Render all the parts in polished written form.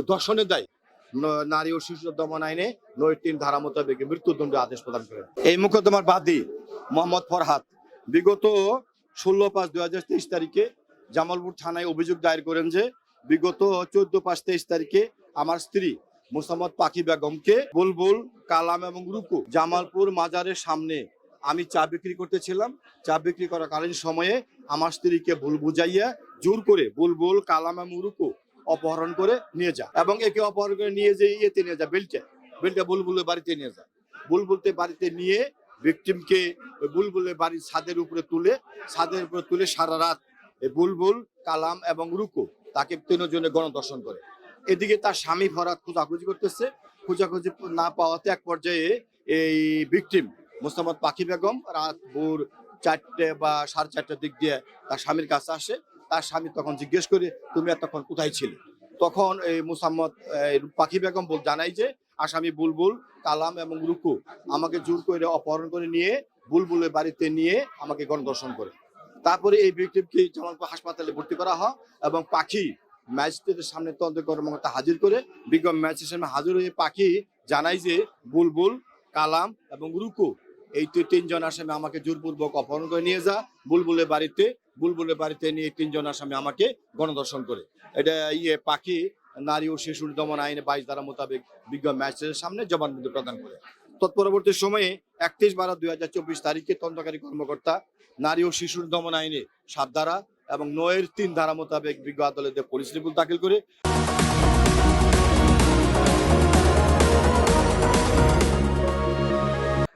ওই ধর্ষণের দায় নারী ও শিশু দমন আইনে ৯-৩ ধারা মোতাবেক মৃত্যুদণ্ডের আদেশ প্রদান করেন। এই মোকদ্দমার বাদী মোহাম্মদ ফরহাদ বিগত ১৬/৫/২০২৩ তারিখে জামালপুর থানায় অভিযোগ দায়ের করেন যে বিগত ১৪/৫/২৩ তারিখে আমার স্ত্রী মোসাম্মদ পাখি বেগমকে বুলবুল, কালাম এবং রুকু জামালপুর মাজারের সামনে আমি চা বিক্রি করতেছিলাম। চা বিক্রি করাকালীন সময়ে আমার স্ত্রীকে ভুল বুঝাইয়া জোর করে বুলবুল, কালাম এবং রুকু অপহরণ করে নিয়ে যায় এবং একে অপহরণ করে নিয়ে যে ইয়েতে নিয়ে যায় বেলটা বুলবুলের বাড়িতে নিয়ে যায়। বুলবুলতে বাড়িতে নিয়ে ভিকটিমকে বুলবুলের বাড়ির ছাদের উপরে তুলে সারা রাত বুলবুল, কালাম এবং রুকু তাকে তিনজনে গণধর্ষণ করে। এদিকে তার স্বামী ফরহাদ খোঁজাখুঁজি করতেছে। খোঁজাখুঁজি না পাওয়াতে এক পর্যায়ে এই ভিকটিম মোসাম্মদ পাখি বেগম রাত ভোর ৪টে বা ৪:৩০ দিক দিয়ে তার স্বামীর কাছে আসে। তার স্বামী তখন জিজ্ঞেস করে তুমি এতক্ষণ কোথায় ছিলে? তখন এই মোসাম্মদ পাখি বেগম জানাই যে আসামি বুলবুল, কালাম এবং রুকু আমাকে জোর করে অপহরণ করে নিয়ে বুলবুলের বাড়িতে নিয়ে আমাকে গণধর্ষণ করে। তারপরে এই ভিকটিমকে জামালপুর হাসপাতালে ভর্তি করা হয় এবং পাখি ম্যাজিস্ট্রেটের সামনে তদন্ত কর্মকর্তা হাজির করে বিজ্ঞ ম্যাজিস্ট্রেটের সামনে হাজির হয়ে পাখি জানাই যে বুলবুল, কালাম এবং রুকু এই তিনজন আসামি আমাকে জোরপূর্বক অপহরণ করে নিয়ে যা বুলবুলের বাড়িতে নিয়ে তিনজন আসামি আমাকে গণধর্ষণ করে। এটা পাখি নারী ও শিশু দমন আইনে ২২ ধারা মোতাবেক বিজ্ঞ ম্যাজিস্ট্রেটের সামনে জবানবন্দি প্রদান করে। তৎপরবর্তী সময়ে ৩১/১২/২০২৪ তারিখে তদন্তকারী কর্মকর্তা নারী ও শিশুর দমন আইনে ৭ ধারা এবং ৯-৩ ধারা মোতাবেক বিজ্ঞ আদালতে পুলিশ রিপোর্ট দাখিল করে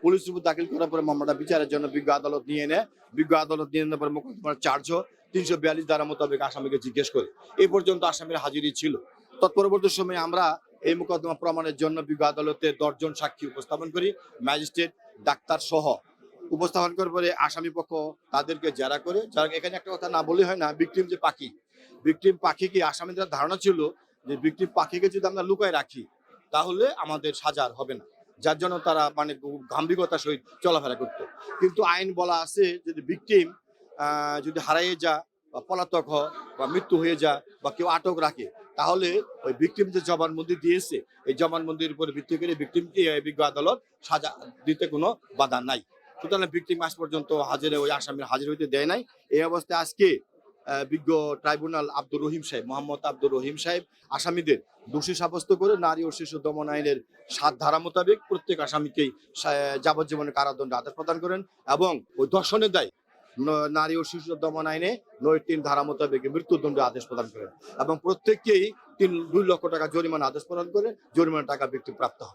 পুলিশ রিপোর্ট দাখিল করার পরে মামলাটা বিচারের জন্য বিজ্ঞ আদালত নিয়ে নেয়। বিজ্ঞ আদালত নিয়ে নেওয়ার পর মোকদ্দমার ৩৪২ ধারা মোতাবেক আসামিকে জিজ্ঞেস করে। এই পর্যন্ত আসামির হাজিরই ছিল। তৎপরবর্তী সময়ে আমরা এই মোকদ্দমা প্রমাণের জন্য বিজ্ঞ আদালতে ১০ জন সাক্ষী উপস্থাপন করি। ম্যাজিস্ট্রেট, ডাক্তার সহ উপস্থাপন করার পরে আসামি পক্ষ তাদেরকে জেরা করে। এখানে একটা কথা না বলে হয় না, ভিকটিম পাখিকে আসামিদের ধারণা ছিল যে ভিকটিম পাখিকে যদি আমরা লুকায় রাখি তাহলে আমাদের সাজা হবে না, যার জন্য তারা মানে গাম্ভীর্যতার সহিত চলাফেরা করতো। কিন্তু আইন বলা আছে যদি ভিকটিম যদি হারিয়ে যা বা পলাতক হয় বা মৃত্যু হয়ে যায় বা কেউ আটক রাখে তাহলে ওই ভিকটিম যে জবানবন্দি দিয়েছে এই জবানবন্দির উপর ভিত্তি করে ভিকটিমকে বিজ্ঞ আদালত সাজা দিতে কোনো বাধা নাই। সুতরাং ভিকটিম আজ পর্যন্ত ওই আসামির হাজির হইতে দেয় নাই। এই অবস্থায় আজকে বিজ্ঞ ট্রাইব্যুনাল মোহাম্মদ আব্দুর রহিম সাহেব আসামিদের দোষী সাব্যস্ত করে নারী ও শিশু দমন আইনের ৭ ধারা মোতাবেক প্রত্যেক আসামিকেই যাবজ্জীবনের কারাদণ্ড আদেশ প্রদান করেন এবং ওই ধর্ষণের দায় নারী ও শিশু দমন আইনে ৯-৩ ধারা মোতাবেক মৃত্যুদণ্ডের আদেশ প্রদান করেন এবং প্রত্যেককেই ২ লক্ষ টাকা জরিমানা আদেশ প্রদান করে জরিমানা টাকা ব্যক্তি প্রাপ্ত হয়।